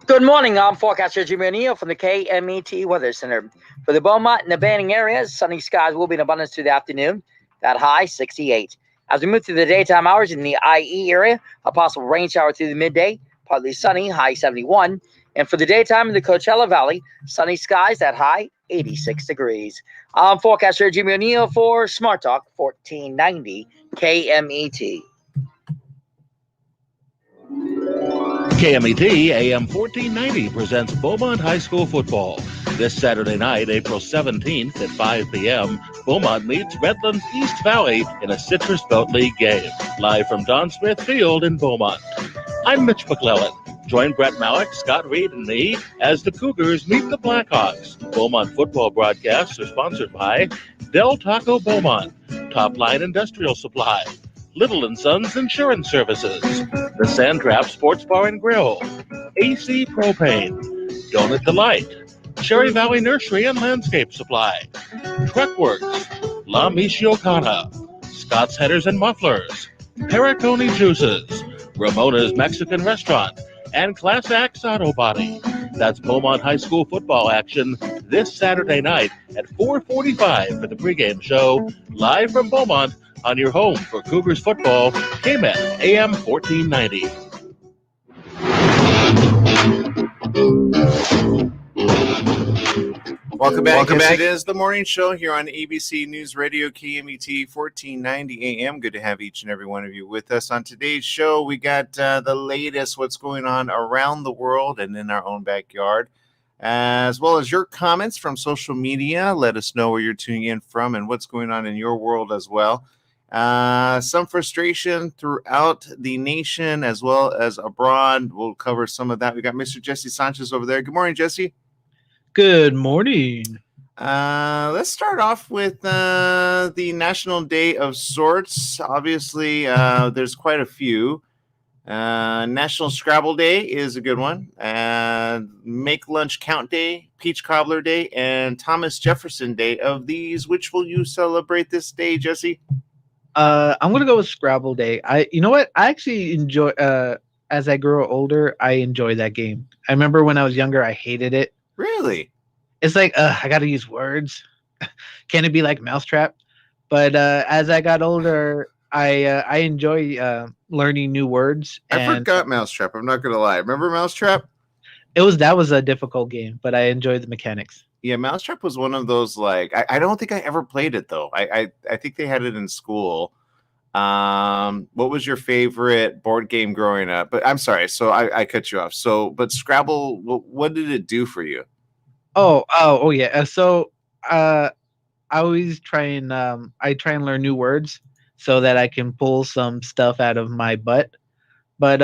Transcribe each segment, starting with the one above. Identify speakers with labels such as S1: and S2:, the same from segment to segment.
S1: Good morning, I'm forecaster Jimmy O'Neill from the KMET Weather Center. For the Beaumont and the Banning areas, sunny skies will be in abundance through the afternoon. That high, 68. As we move through the daytime hours in the IE area, a possible rain shower through the midday, partly sunny, high 71. And for the daytime in the Coachella Valley, sunny skies, that high, 86 degrees. I'm forecaster Jimmy O'Neill for Smart Talk 1490 KMET.
S2: KMET AM 1490 presents Beaumont High School football. This Saturday night, April 17th at 5 p.m., Beaumont meets Redlands East Valley in a Citrus Belt League game. Live from Don Smith Field in Beaumont. I'm Mitch McClellan. Join Brett Malik, Scott Reed, and me as the Cougars meet the Blackhawks. Beaumont football broadcasts are sponsored by Del Taco Beaumont, Top Line Industrial Supply, Little & Sons Insurance Services, the Sandtrap Sports Bar and Grill, AC Propane, Donut Delight, Cherry Valley Nursery and Landscape Supply, Truckworks, La Michoacana, Scott's Headers and Mufflers, Pericone Juices, Ramona's Mexican Restaurant, and Class Axe Auto Body. That's Beaumont High School football action this Saturday night at 4:45 for the pregame show, live from Beaumont on your home for Cougars football, KMET AM 1490.
S3: Welcome back. It is the morning show here on ABC News Radio, KMET 1490 AM. Good to have each and every one of you with us. On today's show, we got the latest, what's going on around the world and in our own backyard, as well as your comments from social media. Let us know where you're tuning in from and what's going on in your world as well. Some frustration throughout the nation as well as abroad. We'll cover some of that. We got Mr. Jesse Sanchez over there. Good morning, Jesse.
S4: Good morning.
S3: Let's start off with the National Day of Sorts. Obviously, there's quite a few. National Scrabble Day is a good one. Make Lunch Count Day, Peach Cobbler Day, and Thomas Jefferson Day. Of these, which will you celebrate this day, Jesse?
S4: I'm gonna go with Scrabble Day. You know what? I actually enjoy. As I grow older, I enjoy that game. I remember when I was younger, I hated it.
S3: Really?
S4: It's like I gotta use words. Can it be like Mousetrap? But as I got older, I enjoy learning new words.
S3: I forgot Mousetrap. I'm not gonna lie. Remember Mousetrap?
S4: That was a difficult game, but I enjoyed the mechanics.
S3: Yeah, Mousetrap was one of those, like, I don't think I ever played it, though. I think they had it in school. What was your favorite board game growing up? But I'm sorry, so I cut you off. But Scrabble, what did it do for you?
S4: Oh yeah. So I always try and learn new words so that I can pull some stuff out of my butt. But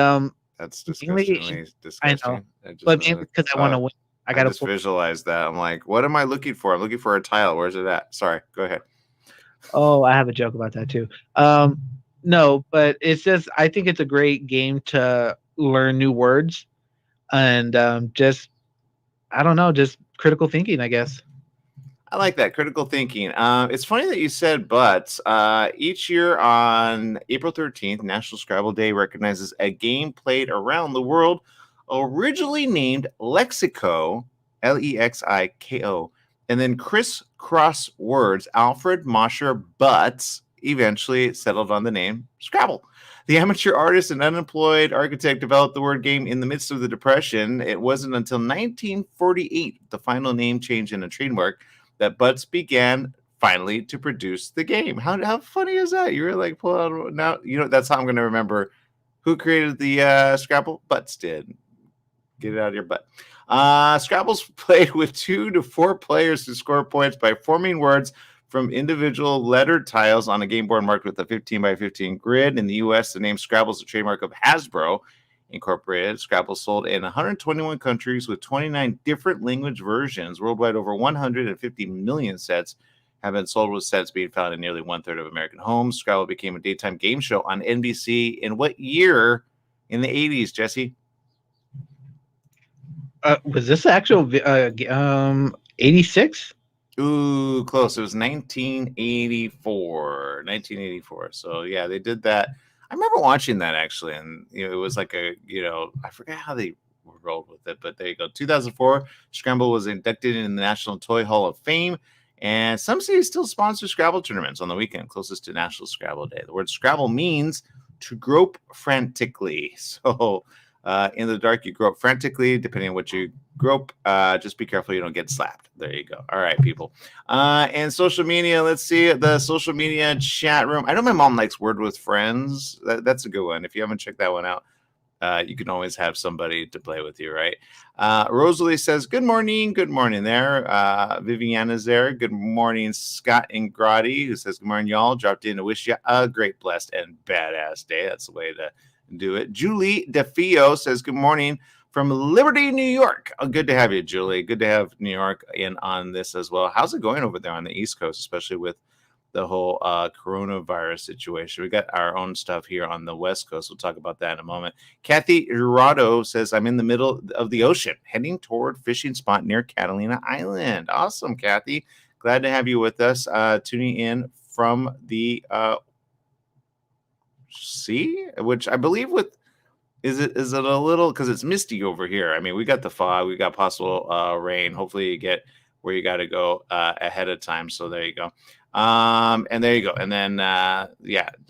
S3: that's disgusting.
S4: I know, but maybe because I want to win. I gotta
S3: just visualize that. I'm like, what am I looking for? I'm looking for a tile. Where's it at? Sorry, go ahead.
S4: Oh, I have a joke about that too. No, but it's just, I think it's a great game to learn new words and just critical thinking, I guess.
S3: I like that, critical thinking. It's funny that you said butts. Each year on April 13th, National Scrabble Day recognizes a game played around the world, originally named Lexico, Lexiko, and then crisscross words, Alfred Mosher Butts, eventually settled on the name Scrabble. The amateur artist and unemployed architect developed the word game in the midst of the Depression. It wasn't until 1948, the final name change in a trademark, that Butts began finally to produce the game. How funny is that? You were like, pull out now. You know, that's how I'm going to remember who created the Scrabble. Butts did. Get it out of your butt. Scrabble's played with 2 to 4 players to score points by forming words from individual lettered tiles on a game board marked with a 15 by 15 grid. In the U.S., the name Scrabble is a trademark of Hasbro Incorporated. Scrabble sold in 121 countries with 29 different language versions. Worldwide, over 150 million sets have been sold, with sets being found in nearly 1/3 of American homes. Scrabble became a daytime game show on NBC in what year in the 80s, Jesse?
S4: Was this actual 86?
S3: Ooh, close. It was 1984. 1984. So yeah, they did that. I remember watching that actually, and it was like I forget how they rolled with it, but there you go. 2004, Scramble was inducted in the National Toy Hall of Fame, and some cities still sponsor Scrabble tournaments on the weekend closest to National Scrabble Day. The word Scrabble means to grope frantically. So in the dark, you grope frantically, depending on what you grope. Just be careful you don't get slapped. There you go. All right, people. And social media, let's see the social media chat room. I know my mom likes Word with Friends. That's a good one. If you haven't checked that one out, you can always have somebody to play with you, right? Rosalie says, good morning there. Viviana's there. Good morning, Scott and Grotti, who says, good morning, y'all. Dropped in to wish you a great, blessed, and badass day. That's the way to do it. Julie DeFio says, good morning from Liberty, New York. Oh, good to have you, Julie. Good to have New York in on this as well. How's it going over there on the East Coast, especially with the whole coronavirus situation? We got our own stuff here on the West Coast. We'll talk about that in a moment. Kathy Jurado says, I'm in the middle of the ocean, heading toward fishing spot near Catalina Island. Awesome, Kathy. Glad to have you with us, tuning in from the sea, which I believe is it a little, because it's misty over here. I mean, we got the fog, we got possible rain. Hopefully you get where you got to go ahead of time. So there you go. And there you go. And then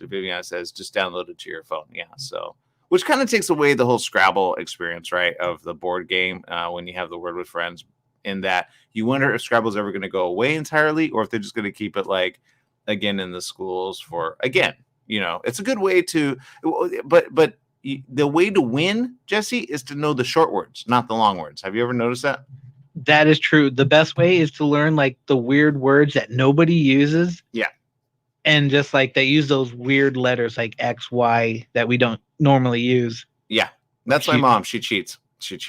S3: Viviana says just download it to your phone. Yeah, so which kind of takes away the whole Scrabble experience, right, of the board game when you have the Word with Friends, in that you wonder if Scrabble's ever going to go away entirely, or if they're just going to keep it like again in the schools for again. It's a good way to, but the way to win, Jesse, is to know the short words, not the long words. Have you ever noticed that?
S4: That is true. The best way is to learn like the weird words that nobody uses.
S3: Yeah.
S4: And just like they use those weird letters like X, Y that we don't normally use.
S3: Yeah. That's my mom. She cheats. She's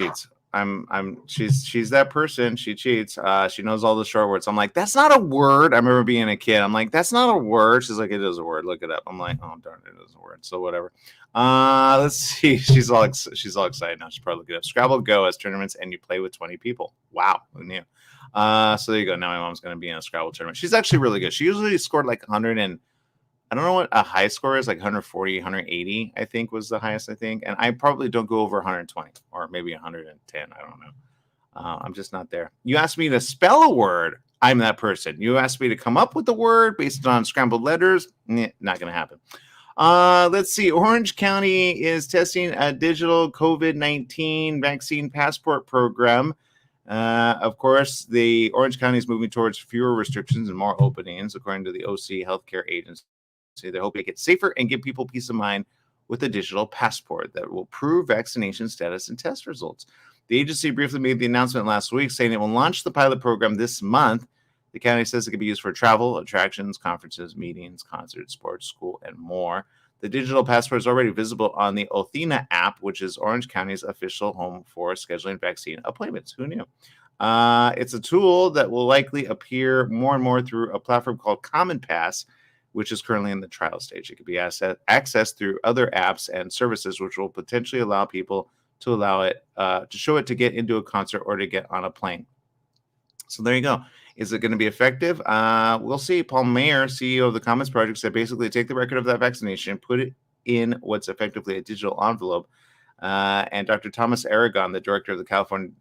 S3: that person. She cheats. She knows all the short words. I'm like, that's not a word. I remember being a kid. I'm like, that's not a word. She's like, it is a word. Look it up. I'm like, oh darn, it is a word. So whatever. Let's see. She's all excited now. She's probably looking up. Scrabble Go has tournaments, and you play with 20 people. Wow, who knew? So there you go. Now my mom's going to be in a Scrabble tournament. She's actually really good. She usually scored like 100 and I don't know what a high score is, like 140, 180, I think was the highest, I think. And I probably don't go over 120 or maybe 110. I don't know. I'm just not there. You asked me to spell a word. I'm that person. You asked me to come up with the word based on scrambled letters. Not going to happen. Let's see. Orange County is testing a digital COVID-19 vaccine passport program. Of course, the Orange County is moving towards fewer restrictions and more openings, according to the OC Healthcare Agency. They're hoping to make it safer and give people peace of mind with a digital passport that will prove vaccination status and test results. The agency briefly made the announcement last week, saying it will launch the pilot program this month. The county says it can be used for travel, attractions, conferences, meetings, concerts, sports, school, and more. The digital passport is already visible on the Othina app, which is Orange County's official home for scheduling vaccine appointments. Who knew? It's a tool that will likely appear more and more through a platform called Common Pass, which is currently in the trial stage. It could be accessed through other apps and services, which will potentially allow people to allow it to show it to get into a concert or to get on a plane. So there you go. Is it going to be effective? We'll see. Paul Mayer, CEO of the Commons Project, said basically take the record of that vaccination, put it in what's effectively a digital envelope. And Dr. Thomas Aragon, the director of the California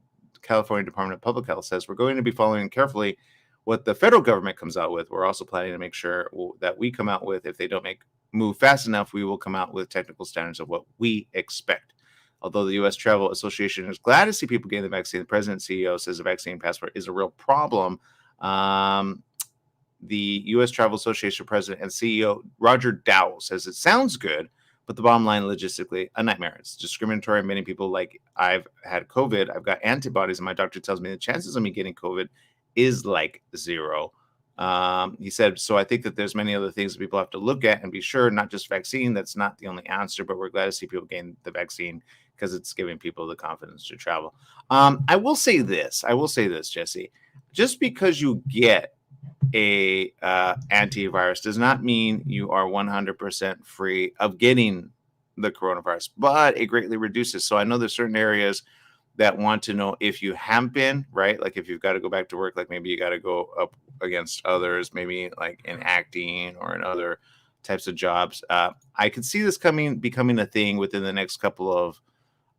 S3: Department of Public Health, says we're going to be following carefully what the federal government comes out with. We're also planning to make sure that we come out with, if they don't move fast enough, we will come out with technical standards of what we expect. Although the U.S. Travel Association is glad to see people getting the vaccine, the president and CEO says the vaccine passport is a real problem. The U.S. Travel Association president and CEO Roger Dow says it sounds good, but the bottom line, logistically, a nightmare. It's discriminatory. Many people, like, I've had COVID, I've got antibodies, and my doctor tells me the chances of me getting COVID is like zero. He said, so I think that there's many other things that people have to look at and be sure, not just vaccine. That's not the only answer, but we're glad to see people gain the vaccine because it's giving people the confidence to travel. I will say this, Jesse, just because you get a antivirus does not mean you are 100% free of getting the coronavirus, but it greatly reduces. So I know there's certain areas that want to know if you have been, right? Like if you've got to go back to work, like maybe you got to go up against others, maybe like in acting or in other types of jobs. I could see this becoming a thing within the next couple of,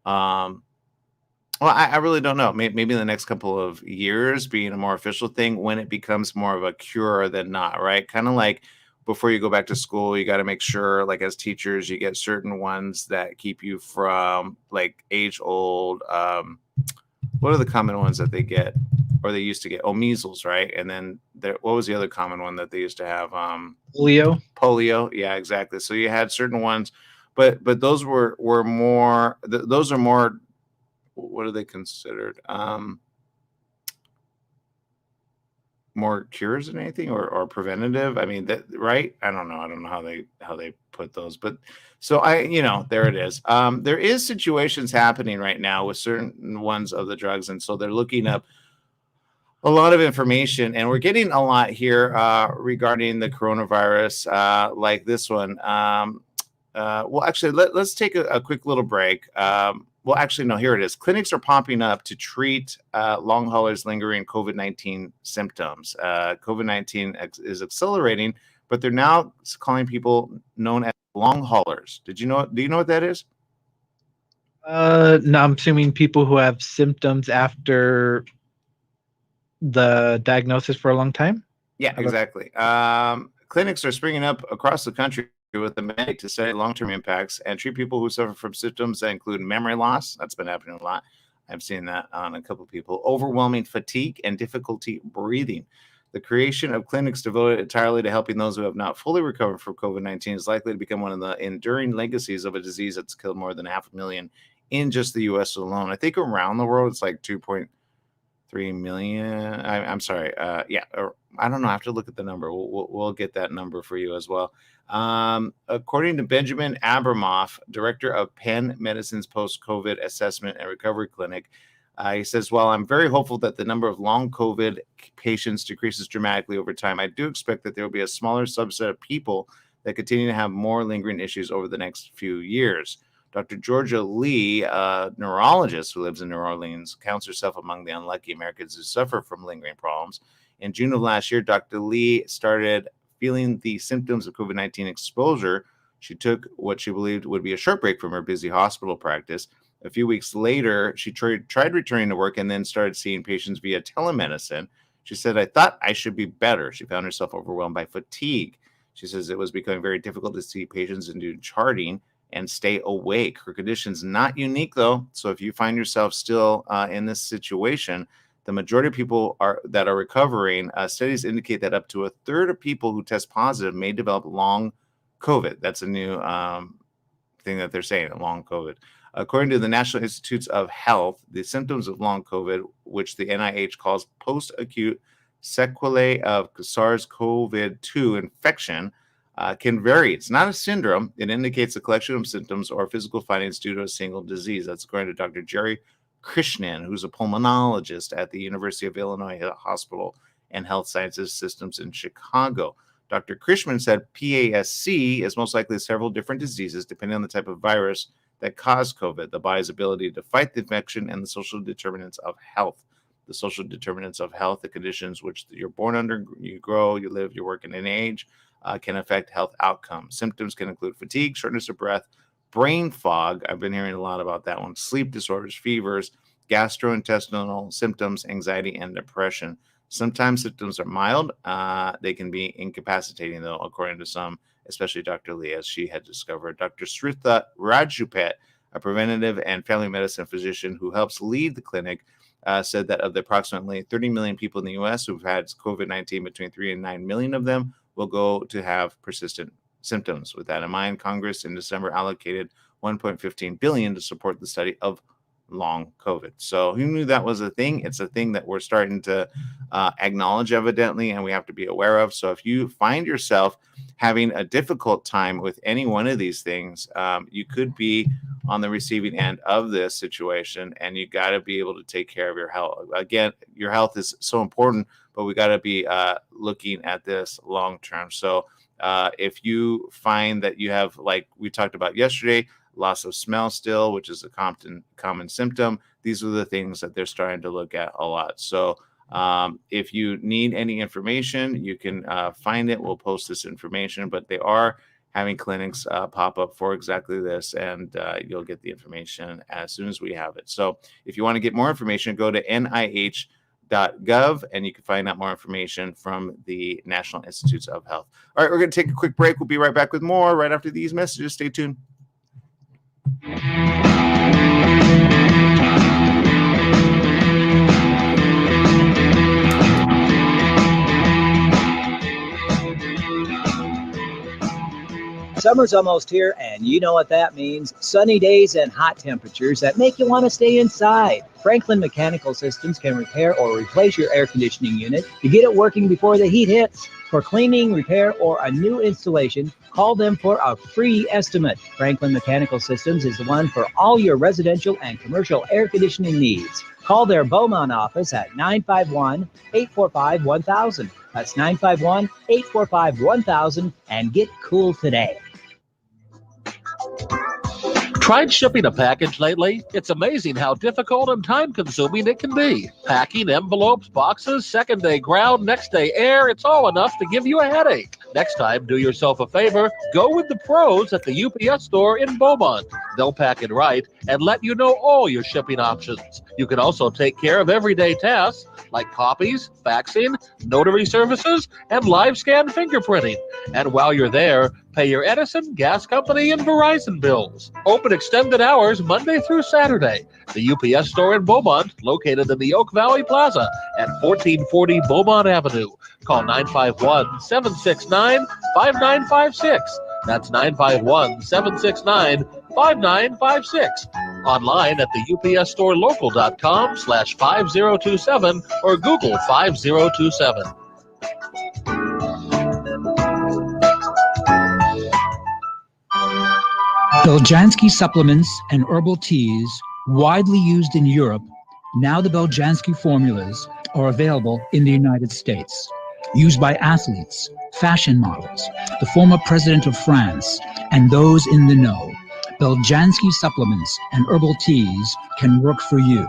S3: I really don't know. Maybe in the next couple of years being a more official thing when it becomes more of a cure than not, right? Kind of like before you go back to school, you got to make sure, like as teachers, you get certain ones that keep you from like age old. What are the common ones that they get or they used to get? Oh, measles, right? And then what was the other common one that they used to have? Polio. Yeah, exactly. So you had certain ones, but those were more. Those are more. What are they considered? More cures than anything or preventative. I mean, that right? I don't know how they put those, but so there it is. There is situations happening right now with certain ones of the drugs, and so they're looking up a lot of information, and we're getting a lot here regarding the coronavirus, like this one. Well, actually, let's take a quick little break. Well, actually, no, here it is. Clinics are popping up to treat long haulers lingering COVID-19 symptoms. COVID-19 is accelerating, but they're now calling people known as long haulers. Do you know what that is?
S4: No, I'm assuming people who have symptoms after the diagnosis for a long time.
S3: Yeah, exactly. Clinics are springing up across the country with the mandate to study long-term impacts and treat people who suffer from symptoms that include memory loss. That's been happening a lot. I've seen that on a couple of people. Overwhelming fatigue and difficulty breathing. The creation of clinics devoted entirely to helping those who have not fully recovered from COVID-19 is likely to become one of the enduring legacies of a disease that's killed more than 500,000 in just the U.S. alone. I think around the world it's like 2.3 million. I'm sorry. Yeah, I don't know. I have to look at the number. We'll get that number for you as well. According to Benjamin Abramoff, director of Penn Medicine's post-COVID assessment and recovery clinic, he says, while I'm very hopeful that the number of long COVID patients decreases dramatically over time, I do expect that there will be a smaller subset of people that continue to have more lingering issues over the next few years. Dr. Georgia Lee, a neurologist who lives in New Orleans, counts herself among the unlucky Americans who suffer from lingering problems. In June of last year, Dr. Lee started feeling the symptoms of COVID-19 exposure. She took what she believed would be a short break from her busy hospital practice. A few weeks later, she tried returning to work and then started seeing patients via telemedicine. She said, I thought I should be better. She found herself overwhelmed by fatigue. She says it was becoming very difficult to see patients and do charting and stay awake. Her condition's not unique, though. So if you find yourself still in this situation, the majority of people that are recovering, studies indicate that up to a third of people who test positive may develop long COVID. That's a new thing that they're saying, long COVID. According to the National Institutes of Health, the symptoms of long COVID, which the NIH calls post-acute sequelae of SARS-CoV-2 infection, can vary. It's not a syndrome. It indicates a collection of symptoms or physical findings due to a single disease. That's according to Dr. Jerry Krishnan, who's a pulmonologist at the University of Illinois Hospital and Health Sciences Systems in Chicago. Dr. Krishnan said PASC is most likely several different diseases depending on the type of virus that caused COVID, the body's ability to fight the infection, and the social determinants of health. The social determinants of health, the conditions which you're born under, you grow, you live, you work, and age, can affect health outcomes. Symptoms can include fatigue, shortness of breath, brain fog. I've been hearing a lot about that one. Sleep disorders, fevers, gastrointestinal symptoms, anxiety, and depression. Sometimes symptoms are mild. They can be incapacitating, though, according to some, especially Dr. Lee, as she had discovered. Dr. Sritha Rajupet, a preventative and family medicine physician who helps lead the clinic, said that of the approximately 30 million people in the U.S. who've had COVID-19, between 3 and 9 million of them will go to have persistent symptoms. With that in mind, Congress in December allocated $1.15 billion to support the study of long COVID. So who knew that was a thing? It's a thing that we're starting to acknowledge, evidently, and we have to be aware of. So if you find yourself having a difficult time with any one of these things, you could be on the receiving end of this situation, and you got to be able to take care of your health. Again, your health is so important, but we got to be looking at this long term. So if you find that you have, like we talked about yesterday, loss of smell still, which is a common symptom, these are the things that they're starting to look at a lot. So if you need any information, you can find it. We'll post this information, but they are having clinics pop up for exactly this, and you'll get the information as soon as we have it. So if you want to get more information, go to nih.gov, and you can find out more information from the National Institutes of Health. All right, we're going to take a quick break. We'll be right back with more right after these messages. Stay tuned.
S5: Summer's almost here, and you know what that means. Sunny days and hot temperatures that make you want to stay inside. Franklin Mechanical Systems can repair or replace your air conditioning unit to get it working before the heat hits. For cleaning, repair, or a new installation, call them for a free estimate. Franklin Mechanical Systems is the one for all your residential and commercial air conditioning needs. Call their Beaumont office at 951-845-1000. That's 951-845-1000, and get cool today.
S2: Tried shipping a package lately? It's amazing how difficult and time-consuming it can be. Packing envelopes, boxes, second-day ground, next-day air, it's all enough to give you a headache. Next time, do yourself a favor, go with the pros at the UPS store in Beaumont. They'll pack it right and let you know all your shipping options. You can also take care of everyday tasks like copies, faxing, notary services, and live scan fingerprinting. And while you're there, pay your Edison, gas company, and Verizon bills. Open extended hours Monday through Saturday. The UPS store in Beaumont, located in the Oak Valley Plaza at 1440 Beaumont Avenue. Call 951-769-5956. That's 951-769-5956. Online at the upsstorelocal.com/5027 or Google 5027.
S6: Beljanski supplements and herbal teas, widely used in Europe, now the Beljanski formulas are available in the United States. Used by athletes, fashion models, the former president of France, and those in the know. Beljanski supplements and herbal teas can work for you.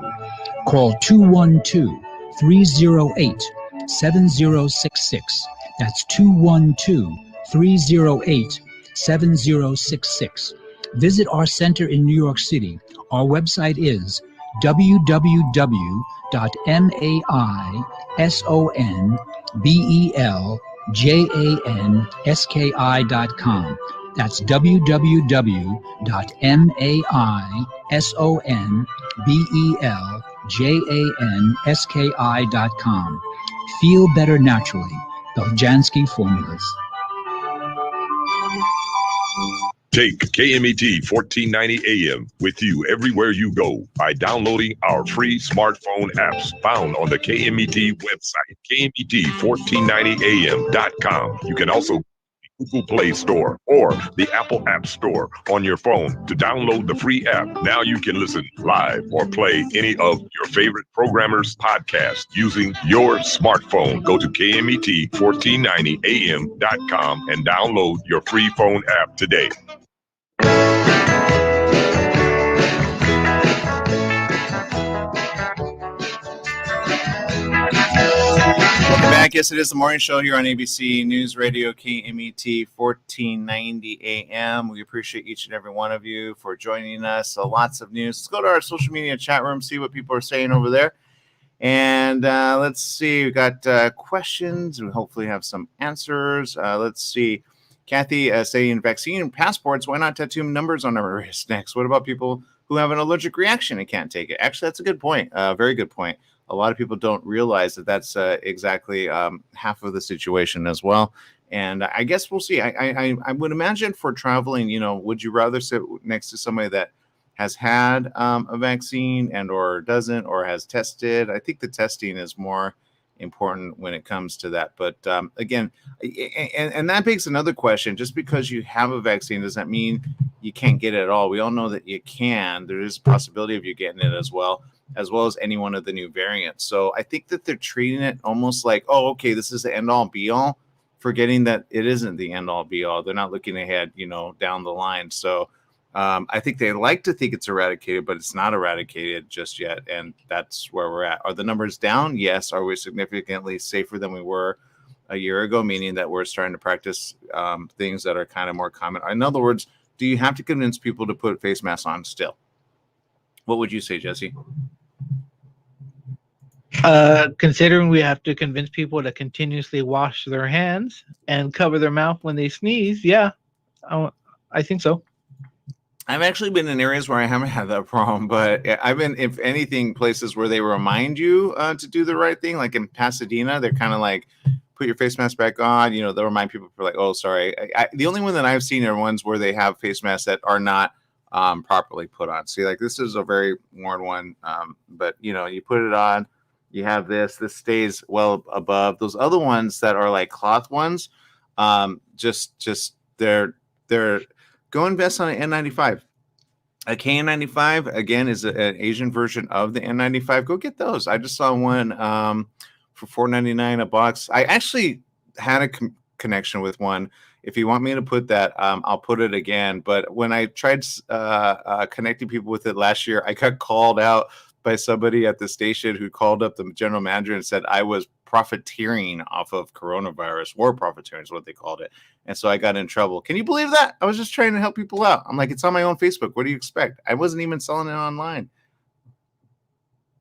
S6: Call 212-308-7066. That's 212-308-7066. Visit our center in New York City. Our website is www.maisonbeljanski.com. That's www.maisonbeljanski.com. Feel better naturally. Beljanski formulas.
S7: Take KMET 1490 AM with you everywhere you go by downloading our free smartphone apps found on the KMET website, KMET1490am.com. You can also Google Play Store or the Apple App Store on your phone to download the free app. Now you can listen live or play any of your favorite programmers' podcasts using your smartphone. Go to KMET1490am.com and download your free phone app today.
S3: Welcome back. Yes, it is the morning show here on ABC News Radio, KMET 1490 AM. We appreciate each and every one of you for joining us. So lots of news. Let's go to our social media chat room, see what people are saying over there. And let's see. We've got questions. We hopefully have some answers. Let's see. Kathy saying vaccine passports. Why not tattoo numbers on our wrist next? What about people who have an allergic reaction and can't take it? Actually, that's a good point. Very good point. A lot of people don't realize that that's exactly half of the situation as well. And I guess we'll see. I would imagine for traveling, would you rather sit next to somebody that has had a vaccine and or doesn't or has tested? I think the testing is more important when it comes to that. But again, and that begs another question. Just because you have a vaccine, does that mean you can't get it at all? We all know that you can. There is a possibility of you getting it as well as any one of the new variants. So I think that they're treating it almost like, oh, okay, this is the end all be all, forgetting that it isn't the end all be all. They're not looking ahead, down the line. So I think they like to think it's eradicated, but it's not eradicated just yet. And that's where we're at. Are the numbers down? Yes. Are we significantly safer than we were a year ago, meaning that we're starting to practice things that are kind of more common? In other words, do you have to convince people to put face masks on still? What would you say, Jesse?
S4: Considering we have to convince people to continuously wash their hands and cover their mouth when they sneeze, yeah, I think so.
S3: I've actually been in areas where I haven't had that problem, but I've been, if anything, places where they remind you to do the right thing. Like in Pasadena, they're kind of like, put your face mask back on. You know, they'll remind people for like, oh, sorry. The only one that I've seen are ones where they have face masks that are not properly put on. See, like this is a very worn one, but you know, you put it on. You have this stays well above those other ones that are like cloth ones. Just they're go invest on an N95. A KN95 again is an Asian version of the N95. Go get those. I just saw one for $4.99 a box. I actually had a connection with one. If you want me to put that, I'll put it again. But when I tried connecting people with it last year, I got called out by somebody at the station who called up the general manager and said I was profiteering off of coronavirus. War profiteering is what they called it. And so I got in trouble. Can you believe that? I was just trying to help people out. I'm like, it's on my own Facebook. What do you expect? I wasn't even selling it online.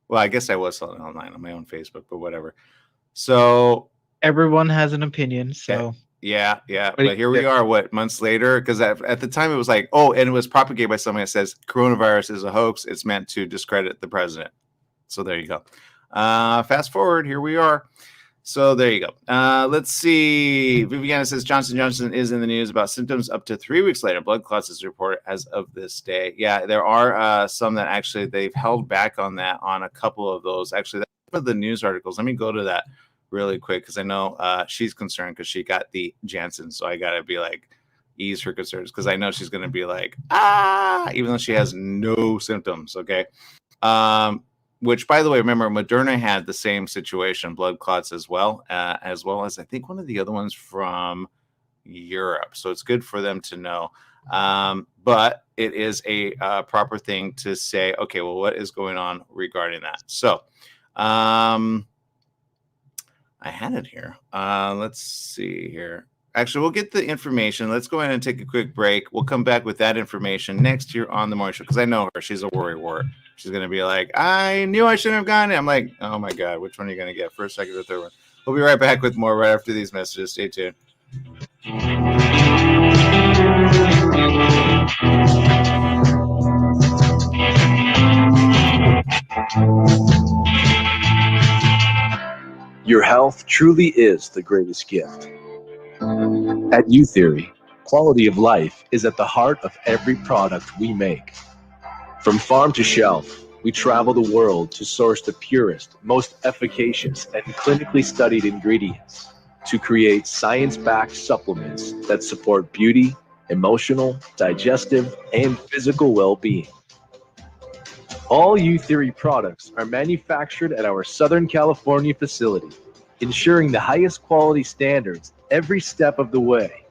S3: Well, I guess I was selling it online on my own Facebook, but whatever. So
S4: everyone has an opinion. So
S3: yeah. But here we are, months later? Because at the time it was like, oh, and it was propagated by somebody that says coronavirus is a hoax. It's meant to discredit the president. So there you go. Fast forward, here we are. So there you go. Let's see. Viviana says Johnson & Johnson is in the news about symptoms up to 3 weeks later. Blood clots is reported as of this day. Yeah, there are some that actually they've held back on that on a couple of those. Actually, that's one of the news articles. Let me go to that really quick because I know she's concerned because she got the Janssen. So I got to be like, ease her concerns because I know she's going to be like, even though she has no symptoms. Okay. Which, by the way, remember, Moderna had the same situation, blood clots as well as I think one of the other ones from Europe. So it's good for them to know. But it is a proper thing to say, okay, well, what is going on regarding that? So I had it here. Let's see here. Actually, we'll get the information. Let's go ahead and take a quick break. We'll come back with that information next year on the morning show because I know her. She's a worrywart. She's going to be like, I knew I shouldn't have gotten it. I'm like, oh, my God. Which one are you going to get? First, second, or third one? We'll be right back with more right after these messages. Stay tuned.
S8: Your health truly is the greatest gift. At U-Theory, quality of life is at the heart of every product we make. From farm to shelf, we travel the world to source the purest, most efficacious, and clinically studied ingredients to create science-backed supplements that support beauty, emotional, digestive, and physical well-being. All U-Theory products are manufactured at our Southern California facility, ensuring the highest quality standards every step of the way.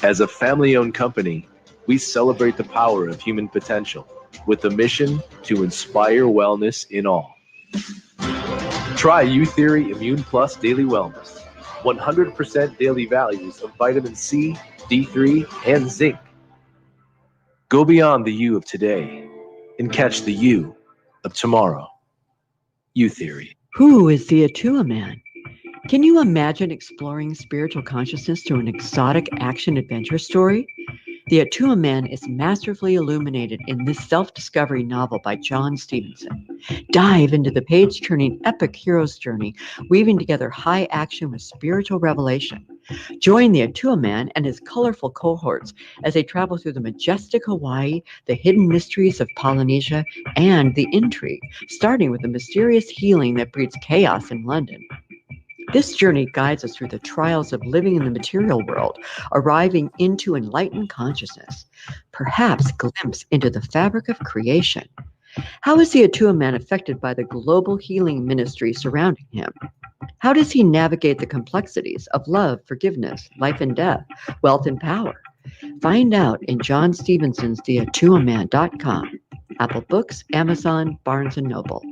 S8: As a family-owned company, we celebrate the power of human potential with a mission to inspire wellness in all. Try U-Theory Immune Plus Daily Wellness, 100% daily values of vitamin C, D3, and zinc. Go beyond the you of today and catch the you of tomorrow. U-Theory.
S9: Who is the Atua Man? Can you imagine exploring spiritual consciousness through an exotic action-adventure story? The Atua Man is masterfully illuminated in this self-discovery novel by John Stevenson. Dive into the page-turning epic hero's journey, weaving together high action with spiritual revelation. Join the Atua Man and his colorful cohorts as they travel through the majestic Hawaii, the hidden mysteries of Polynesia, and the intrigue, starting with the mysterious healing that breeds chaos in London. This journey guides us through the trials of living in the material world, arriving into enlightened consciousness, perhaps a glimpse into the fabric of creation. How is the Atua Man affected by the global healing ministry surrounding him? How does he navigate the complexities of love, forgiveness, life and death, wealth and power? Find out in John Stevenson's theatuaman.com, Apple Books, Amazon, Barnes & Noble.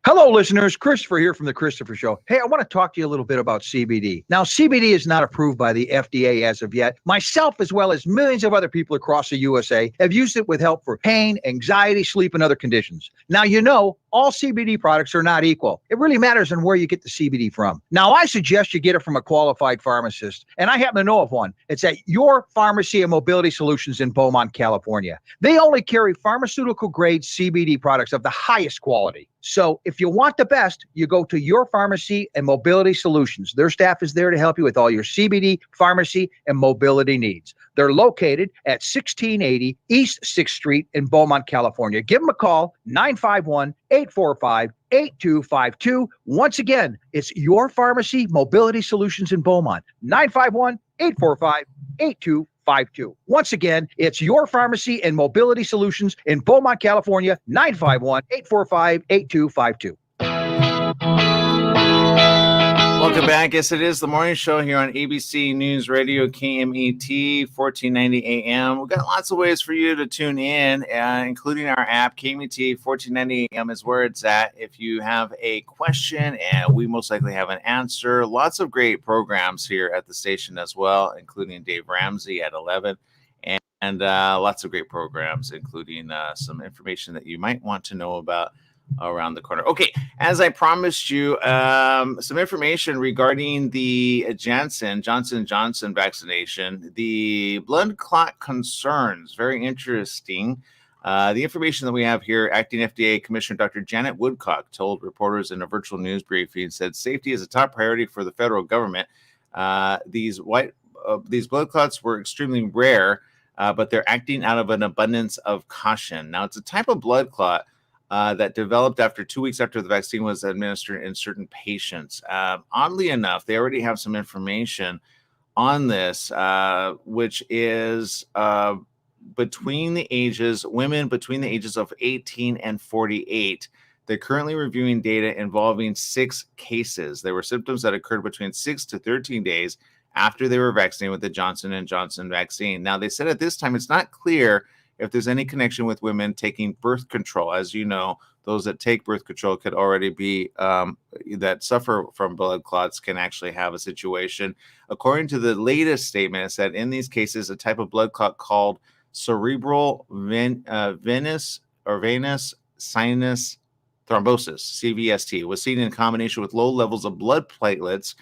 S10: Hello, listeners. Christopher here from The Christopher Show. Hey, I want to talk to you a little bit about CBD. Now, CBD is not approved by the FDA as of yet. Myself, as well as millions of other people across the USA, have used it with help for pain, anxiety, sleep, and other conditions. Now, you know, all CBD products are not equal. It really matters on where you get the CBD from. Now, I suggest you get it from a qualified pharmacist, and I happen to know of one. It's at Your Pharmacy and Mobility Solutions in Beaumont, California. They only carry pharmaceutical-grade CBD products of the highest quality. So if you want the best, you go to Your Pharmacy and Mobility Solutions. Their staff is there to help you with all your CBD, pharmacy, and mobility needs. They're located at 1680 East 6th Street in Beaumont, California. Give them a call, 951-845-8252. Once again, it's Your Pharmacy Mobility Solutions in Beaumont, 951-845-8252. Once again, it's Your Pharmacy and Mobility Solutions in Beaumont, California, 951-845-8252.
S3: Welcome back. Yes, it is the morning show here on ABC News Radio, KMET, 1490 AM. We've got lots of ways for you to tune in, including our app. KMET 1490 AM is where it's at. If you have a question, and we most likely have an answer. Lots of great programs here at the station as well, including Dave Ramsey at 11. And lots of great programs, including some information that you might want to know about around the corner. Okay, as I promised you, some information regarding the Johnson Johnson vaccination, the blood clot concerns. Very interesting. The information that we have here, Acting FDA Commissioner Dr. Janet Woodcock told reporters in a virtual news briefing, said safety is a top priority for the federal government. These blood clots were extremely rare, but they're acting out of an abundance of caution. Now, it's a type of blood clot that developed after 2 weeks after the vaccine was administered in certain patients. Oddly enough, they already have some information on this, which is women between the ages of 18 and 48. They're currently reviewing data involving 6 cases. There were symptoms that occurred between 6 to 13 days after they were vaccinated with the Johnson & Johnson vaccine. Now, they said at this time it's not clear if there's any connection with women taking birth control. As you know, those that take birth control could already be that suffer from blood clots can actually have a situation. According to the latest statement, it said in these cases, a type of blood clot called cerebral venous sinus thrombosis, CVST, was seen in combination with low levels of blood platelets.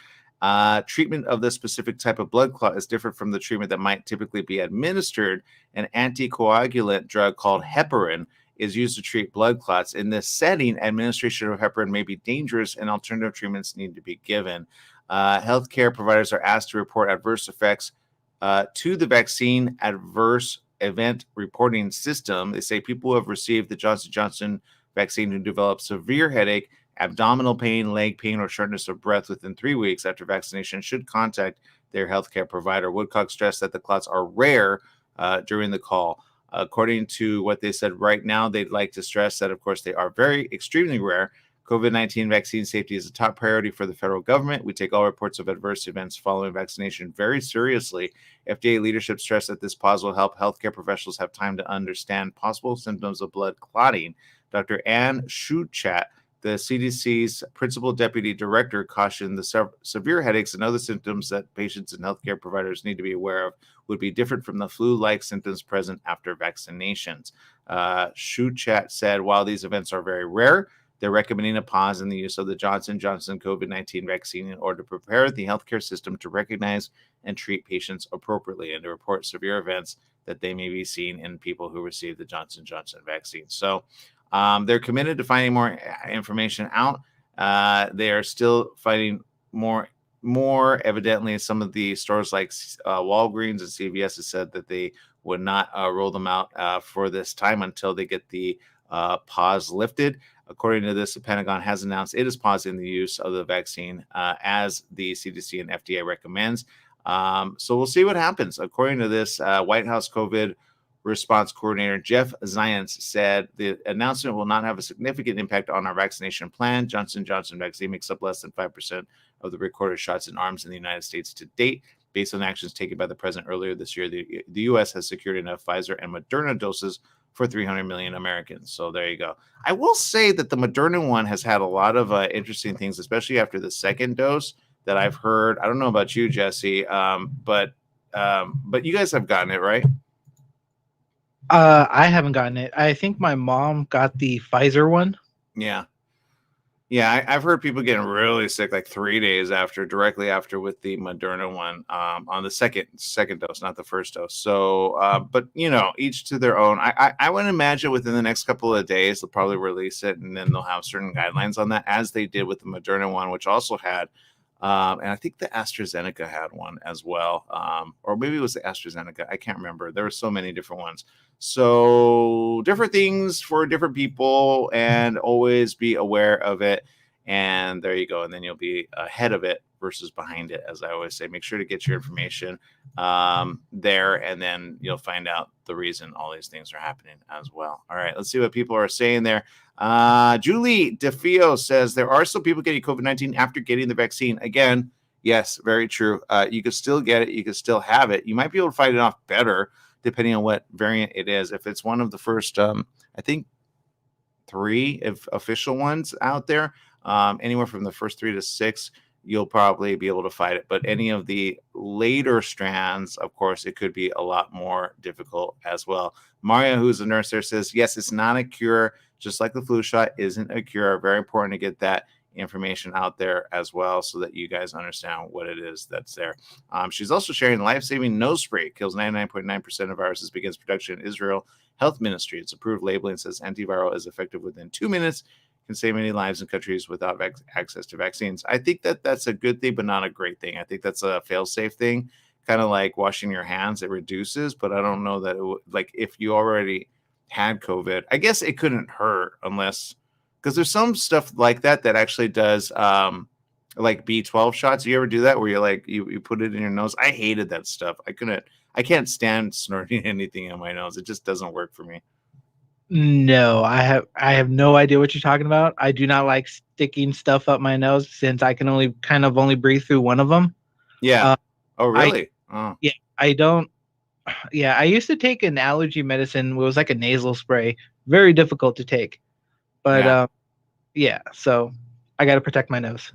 S3: Treatment of this specific type of blood clot is different from the treatment that might typically be administered. An anticoagulant drug called heparin is used to treat blood clots. In this setting, administration of heparin may be dangerous and alternative treatments need to be given. Healthcare providers are asked to report adverse effects to the vaccine adverse event reporting system. They say people who have received the Johnson & Johnson vaccine who develop severe headache, abdominal pain, leg pain, or shortness of breath within 3 weeks after vaccination should contact their healthcare provider. Woodcock stressed that the clots are rare during the call. According to what they said right now, they'd like to stress that, of course, they are extremely rare. COVID-19 vaccine safety is a top priority for the federal government. We take all reports of adverse events following vaccination very seriously. FDA leadership stressed that this pause will help healthcare professionals have time to understand possible symptoms of blood clotting. Dr. Ann Schuchat, the CDC's principal deputy director, cautioned the severe headaches and other symptoms that patients and healthcare providers need to be aware of would be different from the flu-like symptoms present after vaccinations. Schuchat said, while these events are very rare, they're recommending a pause in the use of the Johnson & Johnson COVID-19 vaccine in order to prepare the healthcare system to recognize and treat patients appropriately and to report severe events that they may be seen in people who receive the Johnson & Johnson vaccine. So they're committed to finding more information out. They are still finding more evidently. Some of the stores like Walgreens and CVS has said that they would not roll them out for this time until they get the pause lifted. According to this, the Pentagon has announced it is pausing the use of the vaccine as the CDC and FDA recommends. So we'll see what happens. According to this, White House COVID response coordinator Jeff Zients said the announcement will not have a significant impact on our vaccination plan. Johnson & Johnson vaccine makes up less than 5% of the recorded shots in arms in the United States to date. Based on actions taken by the president earlier this year, the U.S. has secured enough Pfizer and Moderna doses for 300 million Americans. So there you go. I will say that the Moderna one has had a lot of interesting things, especially after the second dose that I've heard. I don't know about you, Jesse, but you guys have gotten it, right?
S4: I haven't gotten it. I think my mom got the Pfizer one.
S3: Yeah. Yeah, I've heard people getting really sick like 3 days after, directly after with the Moderna one, on the second dose, not the first dose. So, but each to their own. I would imagine within the next couple of days they'll probably release it, and then they'll have certain guidelines on that, as they did with the Moderna one, which also had, and I think the AstraZeneca had one as well, or maybe it was the AstraZeneca. I can't remember. There were so many different ones. So different things for different people, and always be aware of it. And there you go. And then you'll be ahead of it versus behind it. As I always say, make sure to get your information there, and then you'll find out the reason all these things are happening as well. All right, let's see what people are saying there. Julie DeFio says there are still people getting COVID-19 after getting the vaccine. Again, yes, very true. You could still get it. You could still have it. You might be able to fight it off better depending on what variant it is. If it's one of the first, I think 3 official ones out there, anywhere from the first 3 to 6, you'll probably be able to fight it. But any of the later strands, of course, it could be a lot more difficult as well. Maria, who's a nurse there, says, yes, it's not a cure, just like the flu shot isn't a cure. Very important to get that information out there as well, so that you guys understand what it is that's there. She's also sharing life-saving nose spray. It kills 99.9% of viruses, begins production in Israel Health Ministry. It's approved labeling says antiviral is effective within 2 minutes, can save many lives in countries without access to vaccines. I think that that's a good thing, but not a great thing. I think that's a fail-safe thing, kind of like washing your hands. It reduces, but I don't know that like if you already had COVID, I guess it couldn't hurt unless, because there's some stuff like that actually does, like B12 shots. You ever do that where you're like, you put it in your nose? I hated that stuff. I can't stand snorting anything in my nose. It just doesn't work for me.
S4: No, I have no idea what you're talking about. I do not like sticking stuff up my nose, since I can only breathe through one of them.
S3: Yeah. Oh, really?
S4: Yeah, I don't. Yeah, I used to take an allergy medicine. It was like a nasal spray. Very difficult to take. But yeah, so I got to protect my nose.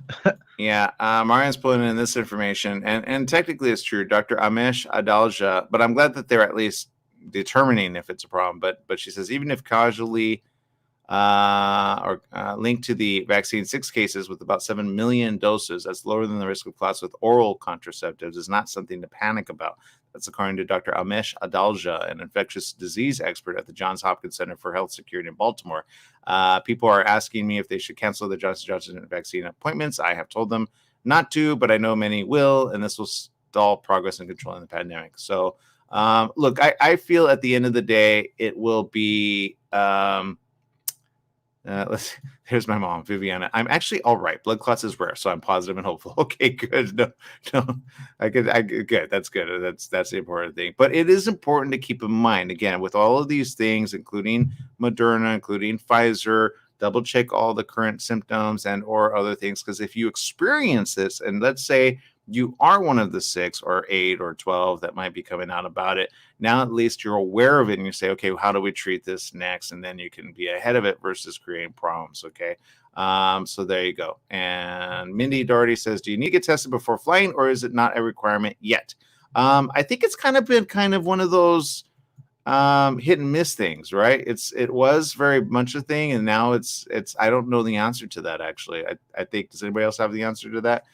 S3: Yeah, Marian's pulling in this information, and technically it's true. Dr. Amesh Adalja, but I'm glad that they're at least determining if it's a problem. But she says even if causally linked to the vaccine, 6 cases with about 7 million doses, that's lower than the risk of clots with oral contraceptives, is not something to panic about. That's according to Dr. Amesh Adalja, an infectious disease expert at the Johns Hopkins Center for Health Security in Baltimore. People are asking me if they should cancel their Johnson & Johnson vaccine appointments. I have told them not to, but I know many will, and this will stall progress in controlling the pandemic. So, look, I feel at the end of the day, it will be... here's my mom, Viviana. I'm actually all right. Blood clots is rare, so I'm positive and hopeful. Okay, good. No, good. That's good. That's the important thing. But it is important to keep in mind, again, with all of these things, including Moderna, including Pfizer, double check all the current symptoms and or other things, because if you experience this, and let's say you are one of the 6 or 8 or 12 that might be coming out about it, now at least you're aware of it, and you say, okay, how do we treat this next? And then you can be ahead of it versus creating problems. Okay. So there you go. And Mindy Doherty says, do you need to get tested before flying, or is it not a requirement yet? I think it's been one of those hit and miss things, right? It was very much a thing, and now it's I don't know the answer to that, actually. I think, does anybody else have the answer to that?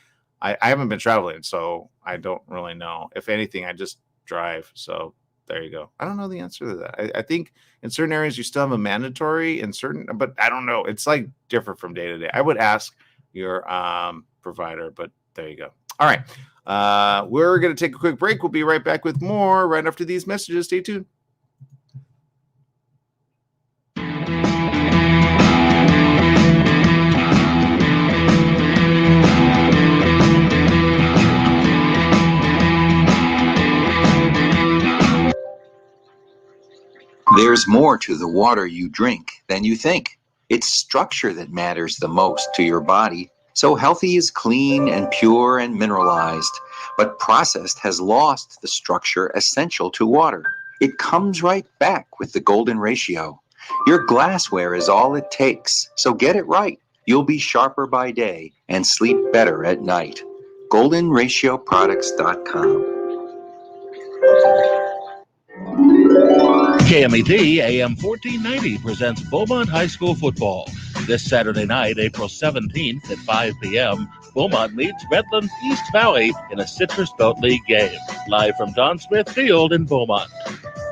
S3: I haven't been traveling, so I don't really know. If anything, I just drive. So there you go. I don't know the answer to that. I think in certain areas you still have a mandatory, in certain, but I don't know. It's like different from day to day. I would ask your provider, but there you go. All right. We're going to take a quick break. We'll be right back with more right after these messages. Stay tuned.
S11: There's more to the water you drink than you think. It's structure that matters the most to your body. So healthy is clean and pure and mineralized. but processed has lost the structure essential to water. It comes right back with the golden ratio. Your glassware is all it takes, so get it right. You'll be sharper by day and sleep better at night. GoldenRatioProducts.com.
S2: KMET AM 1490 presents Beaumont High School football. This Saturday night, April 17th at 5 p.m., Beaumont meets Redlands East Valley in a Citrus Belt League game. Live from Don Smith Field in Beaumont.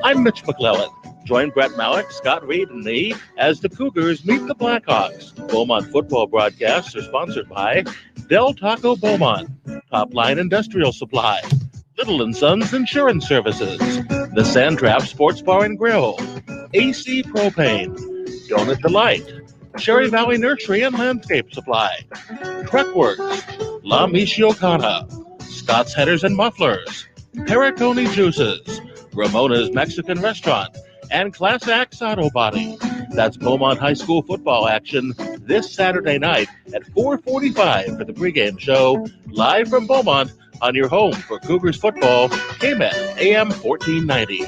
S2: I'm Mitch McClellan. Join Brett Malik, Scott Reed, and me as the Cougars meet the Blackhawks. Beaumont football broadcasts are sponsored by Del Taco Beaumont, Top Line Industrial Supply, Little & Sons Insurance Services, The Sandtrap Sports Bar and Grill, AC Propane, Donut Delight, Cherry Valley Nursery and Landscape Supply, Truckworks, La Michoacana, Scott's Headers and Mufflers, Pericone Juices, Ramona's Mexican Restaurant, and Class X Auto Body. That's Beaumont High School football action this Saturday night at 4:45 for the pregame show, live from Beaumont on your home for Cougars football, KMET AM 1490.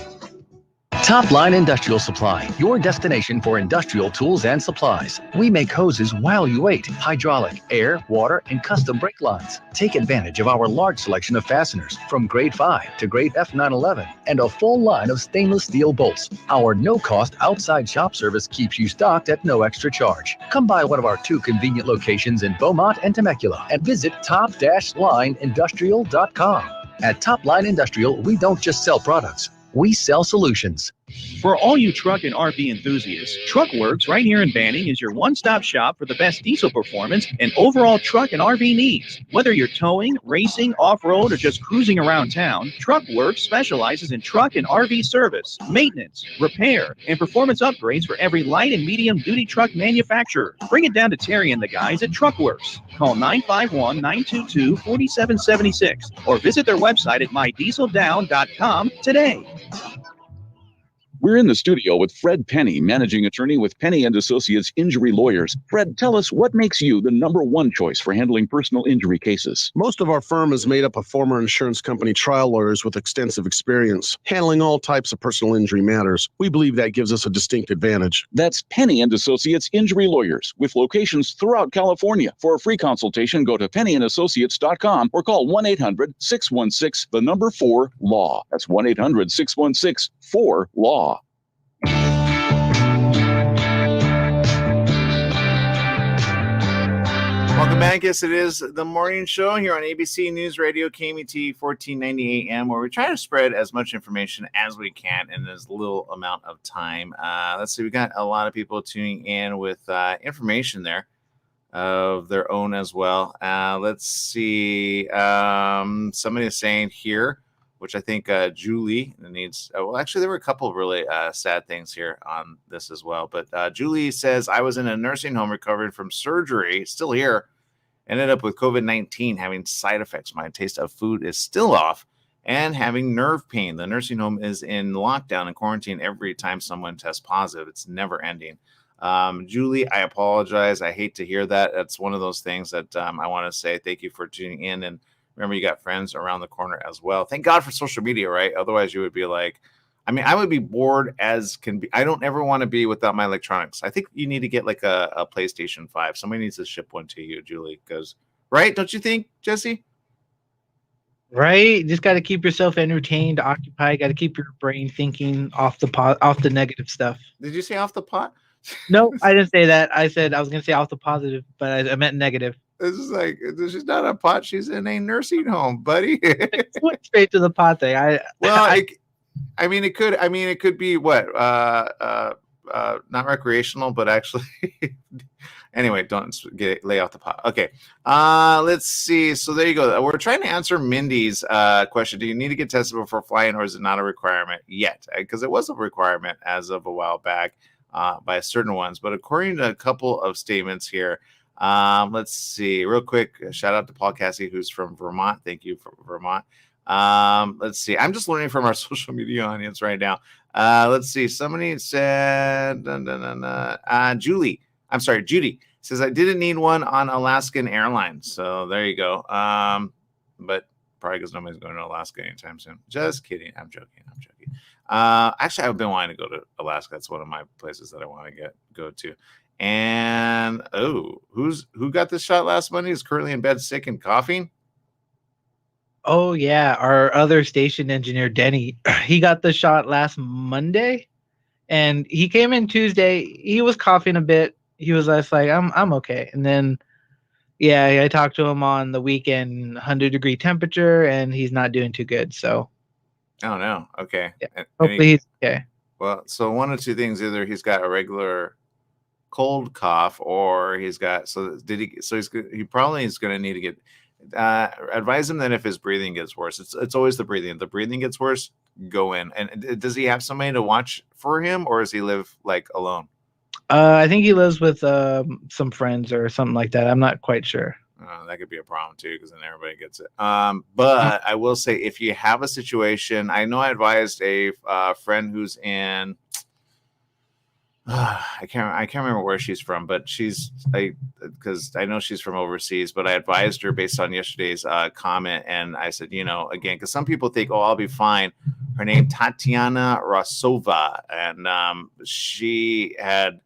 S12: Top Line Industrial Supply, your destination for industrial tools and supplies. We make hoses while you wait, hydraulic, air, water, and custom brake lines. Take advantage of our large selection of fasteners from grade 5 to grade F911 and a full line of stainless steel bolts. Our no-cost outside shop service keeps you stocked at no extra charge. Come by one of our 2 convenient locations in Beaumont and Temecula and visit top-lineindustrial.com. At Top Line Industrial, we don't just sell products. We sell solutions.
S13: For all you truck and RV enthusiasts, Truckworks right here in Banning is your one-stop shop for the best diesel performance and overall truck and RV needs. Whether you're towing, racing, off-road, or just cruising around town, Truckworks specializes in truck and RV service, maintenance, repair, and performance upgrades for every light and medium-duty truck manufacturer. Bring it down to Terry and the guys at Truckworks. Call 951-922-4776 or visit their website at mydieseldown.com today.
S14: We're in the studio with Fred Penny, managing attorney with Penny & Associates Injury Lawyers. Fred, tell us what makes you the number one choice for handling personal injury cases.
S15: Most of our firm is made up of former insurance company trial lawyers with extensive experience handling all types of personal injury matters. We believe that gives us a distinct advantage.
S14: That's Penny & Associates Injury Lawyers with locations throughout California. For a free consultation, go to pennyandassociates.com or call 1-800-616-4-LAW. That's 1-800-616-4-LAW.
S3: Welcome back. Yes, it is the morning show here on ABC News Radio, KMET 1490 AM, where we try to spread as much information as we can in as little amount of time. Let's see, we got a lot of people tuning in with information there of their own as well. Let's see. Somebody is saying here, which I think Julie needs. Well, actually, there were a couple of really sad things here on this as well. But Julie says, I was in a nursing home recovering from surgery, still here, ended up with COVID-19, having side effects. My taste of food is still off and having nerve pain. The nursing home is in lockdown and quarantine every time someone tests positive. It's never ending. Julie, I apologize. I hate to hear that. That's one of those things that I want to say thank you for tuning in. And remember, you got friends around the corner as well. Thank God for social media, right? Otherwise, you would be like, I mean, I would be bored as can be. I don't ever want to be without my electronics. I think you need to get like a PlayStation 5. Somebody needs to ship one to you, Julie, because, right? Don't you think, Jesse?
S4: Right? Just got to keep yourself entertained, occupied. Got to keep your brain thinking off the negative stuff.
S3: Did you say off the pot?
S4: No, I didn't say that. I said I was going to say off the positive, but I meant negative.
S3: This is like, she's not a pot. She's in a nursing home, buddy.
S4: Went straight to the pot thing. I
S3: mean, it could be what? Not recreational, but actually, anyway, don't lay off the pot. Okay. Let's see. So there you go. We're trying to answer Mindy's question. Do you need to get tested before flying, or is it not a requirement yet? Because it was a requirement as of a while back by certain ones. But according to a couple of statements here, let's see real quick. Shout out to Paul Cassie, who's from Vermont. Thank you for Vermont. Let's see. I'm just learning from our social media audience right now. Let's see. Somebody said, Judy says, I didn't need one on Alaskan Airlines. So there you go. But probably because nobody's going to Alaska anytime soon. Just kidding. I'm joking. Actually, I've been wanting to go to Alaska. That's one of my places that I want to go to. And who got this shot last Monday is currently in bed sick and coughing.
S4: Oh yeah, our other station engineer Denny, he got the shot last Monday, and he came in Tuesday. He was coughing a bit. He was just like, I'm okay. And then, yeah, I talked to him on the weekend, 100-degree temperature, and he's not doing too good. So,
S3: oh no, okay.
S4: Yeah. Hopefully he's okay.
S3: Well, so one of two things: either he's got a regular cold cough, or he's got. So he probably is going to need to get. Advise him that if his breathing gets worse, it's always the breathing. If the breathing gets worse, go in. And does he have somebody to watch for him, or does he live like alone?
S4: I think he lives with some friends or something like that. I'm not quite sure.
S3: That could be a problem too, because then everybody gets it. But I will say, if you have a situation, I know I advised a friend who's in. I can't remember where she's from, but because I know she's from overseas, but I advised her based on yesterday's comment, and I said, again, because some people think, oh, I'll be fine. Her name Tatiana Rasova, and she had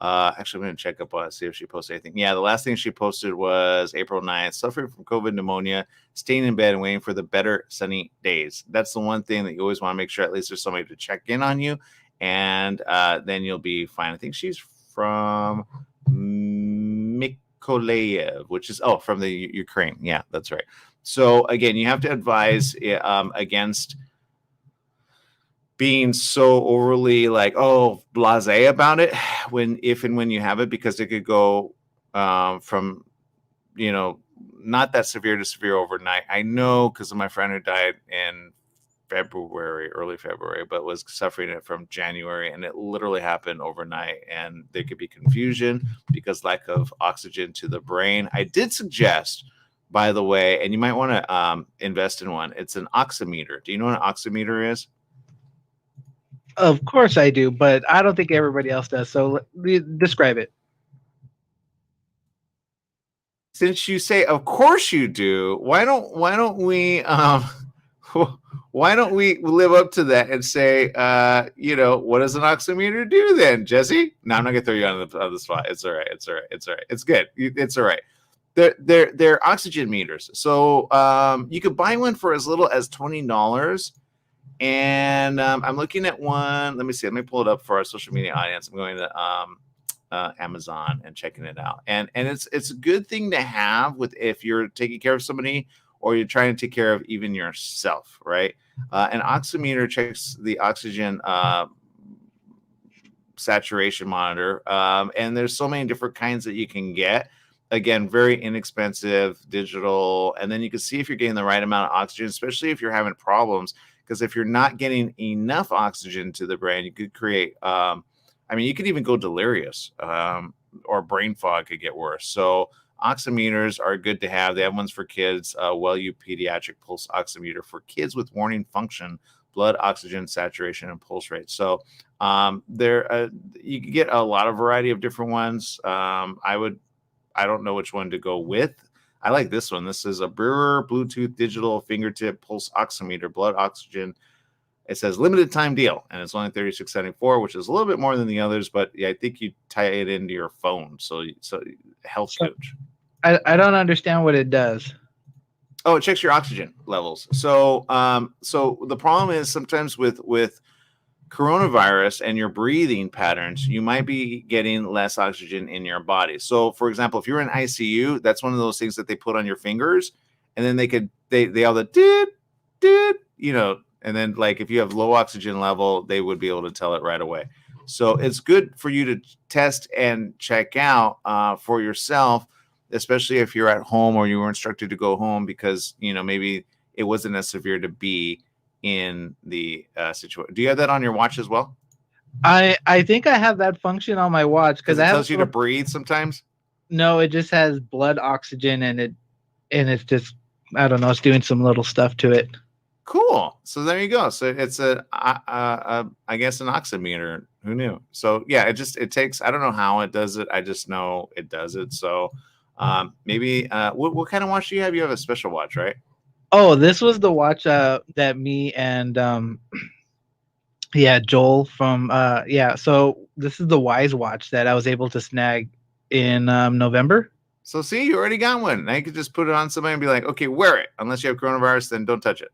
S3: actually, I'm going to check up see if she posted anything. Yeah, the last thing she posted was April 9th, suffering from COVID pneumonia, staying in bed and waiting for the better sunny days. That's the one thing that you always want to make sure at least there's somebody to check in on you, and then you'll be fine. I think she's from Mykolaiv, which is from the Ukraine. Yeah, that's right. So again, you have to advise against being so overly blasé about it if and when you have it, because it could go from not that severe to severe overnight. I know, because of my friend who died in early February, but was suffering it from January, and it literally happened overnight, and there could be confusion because lack of oxygen to the brain. I did suggest, by the way, and you might want to invest in one. It's an oximeter. Do you know what an oximeter is?
S4: Of course I do, but I don't think everybody else does. So describe it.
S3: Since you say, of course you do, why don't we why don't we live up to that and say, what does an oximeter do then, Jesse? No, I'm not gonna throw you on the spot. It's all right. It's good. It's all right. They're oxygen meters. So you could buy one for as little as $20. And I'm looking at one. Let me see. Let me pull it up for our social media audience. I'm going to Amazon and checking it out. And it's a good thing to have if you're taking care of somebody or you're trying to take care of even yourself, right? An oximeter checks the oxygen saturation monitor. And there's so many different kinds that you can get. Again, very inexpensive, digital. And then you can see if you're getting the right amount of oxygen, especially if you're having problems. Because if you're not getting enough oxygen to the brain, you could create, you could even go delirious, or brain fog could get worse. So oximeters are good to have. They have ones for kids, WellU pediatric pulse oximeter for kids with warning function, blood oxygen saturation, and pulse rate. So you can get a lot of variety of different ones. I don't know which one to go with. I like this one. This is a Brewer Bluetooth digital fingertip pulse oximeter, blood oxygen. It says limited time deal, and it's only $36.74, which is a little bit more than the others. But yeah, I think you tie it into your phone, so health coach.
S4: I don't understand what it does.
S3: Oh, it checks your oxygen levels. So the problem is sometimes with coronavirus and your breathing patterns, you might be getting less oxygen in your body. So for example, if you're in ICU, that's one of those things that they put on your fingers, and then they all the did, and then if you have low oxygen level, they would be able to tell it right away. So it's good for you to test and check out for yourself, especially if you're at home or you were instructed to go home because maybe it wasn't as severe to be in the situation. Do you have that on your watch as well?
S4: I think I have that function on my watch because
S3: it tells you to breathe sometimes.
S4: No, it just has blood oxygen and it's just, I don't know, it's doing some little stuff to it.
S3: Cool. So there you go. So it's I guess an oximeter. Who knew? So yeah, it takes, I don't know how it does it. I just know it does it. So maybe what kind of watch do you have? You have a special watch, right?
S4: Oh, this was the watch that me and Joel from so this is the Wise watch that I was able to snag in November.
S3: So see, you already got one. Now you could just put it on somebody and be like, okay, wear it. Unless you have coronavirus, then don't touch it.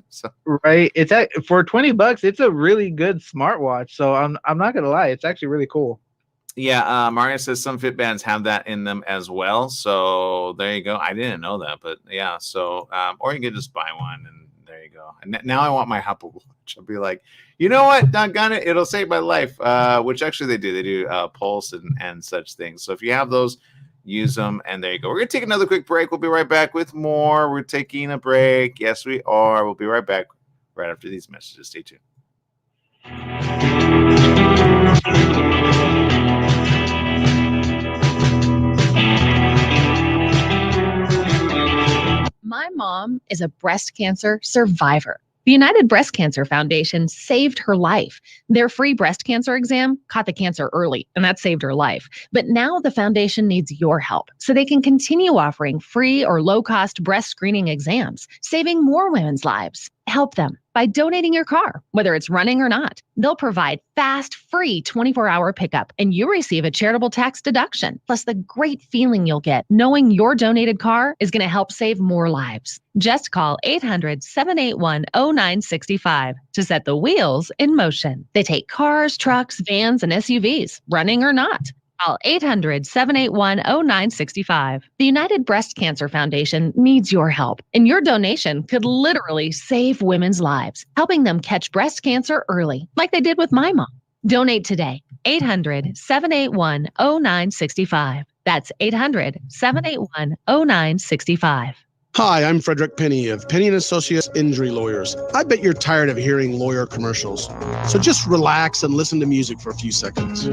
S3: So
S4: Right. It's for $20, it's a really good smartwatch. So I'm not gonna lie, it's actually really cool.
S3: yeah, Mario says some fit bands have that in them as well. So there you go. I didn't know that, but yeah. So or you could just buy one, and there you go. And now I want my Apple Watch. I'll be like, you know what? Doggone it, it'll save my life. Which actually they do. They do pulse and such things. So if you have those, use them. And there you go. We're gonna take another quick break. We'll be right back with more. We're taking a break. Yes, we are. We'll be right back right after these messages. Stay tuned.
S16: My mom is a breast cancer survivor. The United Breast Cancer Foundation saved her life. Their free breast cancer exam caught the cancer early, and that saved her life. But now the foundation needs your help so they can continue offering free or low-cost breast screening exams, saving more women's lives. Help them by donating your car, whether it's running or not. They'll provide fast, free 24-hour pickup, and you receive a charitable tax deduction, plus the great feeling you'll get knowing your donated car is going to help save more lives. Just call 800-781-0965 to set the wheels in motion. They take cars, trucks, vans, and SUVs, running or not. Call 800-781-0965. The United Breast Cancer Foundation needs your help, and your donation could literally save women's lives, helping them catch breast cancer early, like they did with my mom. Donate today. 800-781-0965. That's 800-781-0965.
S15: Hi, I'm Frederick Penny of Penny & Associates Injury Lawyers. I bet you're tired of hearing lawyer commercials. So just relax and listen to music for a few seconds.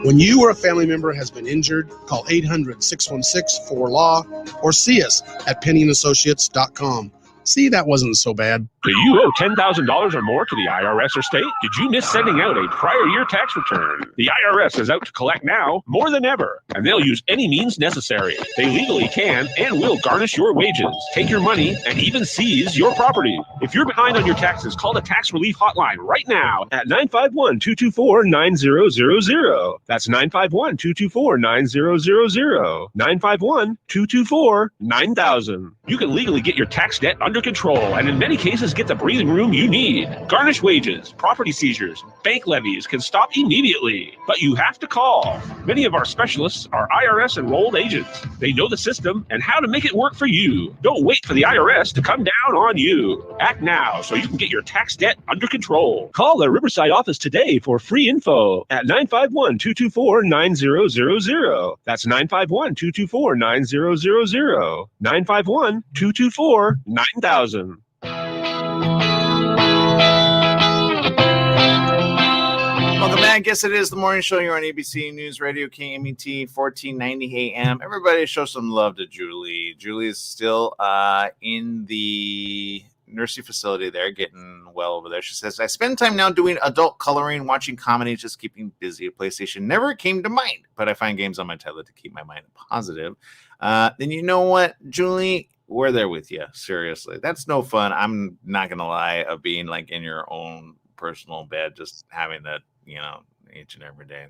S15: When you or a family member has been injured, call 800-616-4LAW or see us at PennyandAssociates.com. See, that wasn't so bad.
S17: Do you owe $10,000 or more to the IRS or state? Did you miss sending out a prior year tax return? The IRS is out to collect now more than ever, and they'll use any means necessary. They legally can and will garnish your wages, take your money, and even seize your property. If you're behind on your taxes, call the tax relief hotline right now at 951-224-9000. That's 951-224-9000. 951-224-9000. You can legally get your tax debt under control, and in many cases get the breathing room you need. Garnish wages, property seizures, bank levies can stop immediately, but you have to call. Many of our specialists are IRS enrolled agents. They know the system and how to make it work for you. Don't wait for the IRS to come down on you. Act now so you can get your tax debt under control. Call the Riverside office today for free info at 951-224-9000. That's 951-224-9000. 951-224-9000.
S3: Welcome back. Yes, it is the morning show here on ABC News Radio, KMET 1490 AM. Everybody show some love to Julie. Julie is still in the nursing facility there, getting well over there. She says, I spend time now doing adult coloring, watching comedy, just keeping busy. A PlayStation never came to mind, but I find games on my tablet to keep my mind positive. Then you know what, Julie? We're there with you. Seriously. That's no fun. I'm not going to lie, of being like in your own personal bed, just having that, each and every day.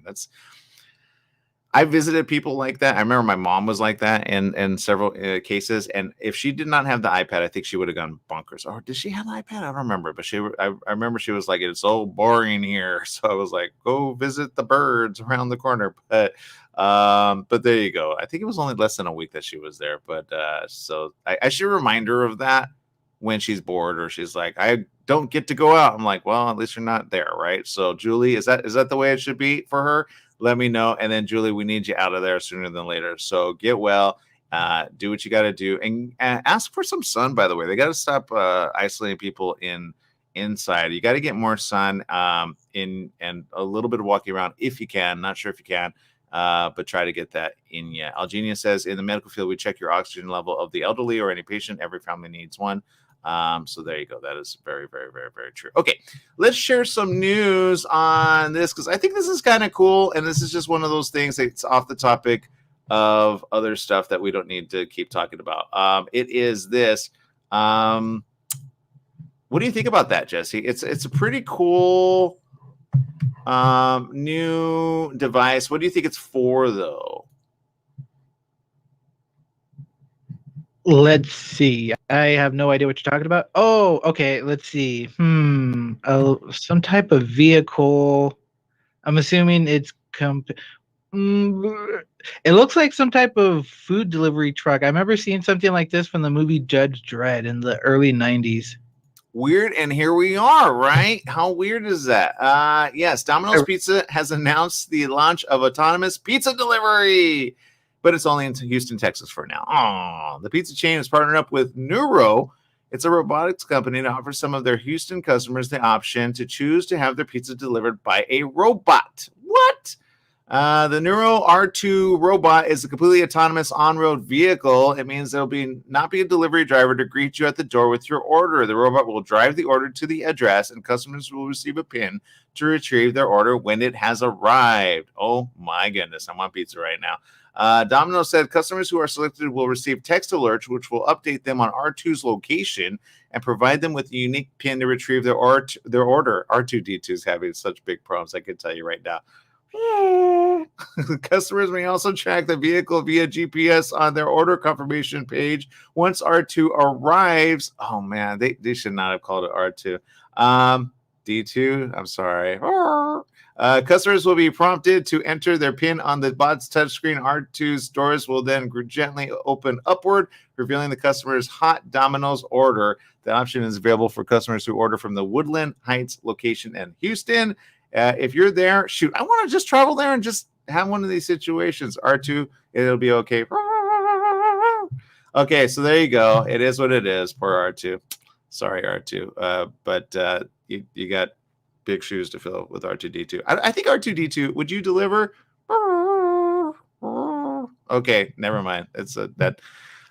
S3: I visited people like that. I remember my mom was like that in several cases. And if she did not have the iPad, I think she would have gone bonkers. Or did she have the iPad? I don't remember. But I remember she was like, it's so boring here. So I was like, go visit the birds around the corner. But there you go. I think it was only less than a week that she was there. But so I should remind her of that when she's bored or she's like, I don't get to go out. I'm like, well, at least you're not there, right? So Julie, is that the way it should be for her? Let me know. And then Julie, we need you out of there sooner than later. So get well, do what you got to do, and ask for some sun. By the way, they got to stop isolating people inside. You got to get more sun in, and a little bit of walking around if you can. Not sure if you can. But try to get that in you. Algenia says, in the medical field, we check your oxygen level of the elderly or any patient. Every family needs one. So there you go. That is very, very, very, very true. Okay, let's share some news on this because I think this is kind of cool, and this is just one of those things that's off the topic of other stuff that we don't need to keep talking about. It is this. What do you think about that, Jesse? It's a pretty cool new device. What do you think it's for, though?
S4: Let's see. I have no idea what you're talking about. Oh, okay. Let's see. Some type of vehicle. I'm assuming it's it looks like some type of food delivery truck. I remember seeing something like this from the movie Judge Dredd in the early 90s.
S3: Weird, and here we are, right? How weird is that? Yes, Domino's Pizza has announced the launch of autonomous pizza delivery, but it's only in Houston, Texas for now. Aww. The pizza chain has partnered up with Neuro. It's a robotics company to offer some of their Houston customers the option to choose to have their pizza delivered by a robot. What? The Neuro R2 robot is a completely autonomous on-road vehicle. It means there'll not be a delivery driver to greet you at the door with your order. The robot will drive the order to the address, and customers will receive a PIN to retrieve their order when it has arrived. Oh my goodness, I want pizza right now. Domino's said customers who are selected will receive text alerts, which will update them on R2's location and provide them with a unique PIN to retrieve their order. R2D2 is having such big problems, I can tell you right now. Customers may also track the vehicle via GPS on their order confirmation page once R2 arrives. Oh man, they should not have called it R2. D2, I'm sorry. Customers will be prompted to enter their PIN on the bot's touchscreen. R2's doors will then gently open upward, revealing the customer's hot Domino's order. The option is available for customers who order from the Woodland Heights location in Houston. If you're there, shoot, I want to just travel there and just have one of these situations. R2, it'll be okay. Okay, so there you go. It is what it is. Poor R2. Sorry, R2. But you got big shoes to fill with R2D2. I think R2D2, would you deliver? Okay, never mind. It's that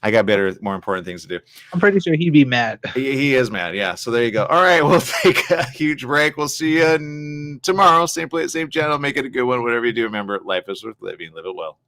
S3: I got better, more important things to do.
S4: I'm pretty sure he'd be mad.
S3: He is mad, yeah. So there you go. All right, we'll take a huge break. We'll see you tomorrow. Same place, same channel. Make it a good one. Whatever you do, remember, life is worth living. Live it well.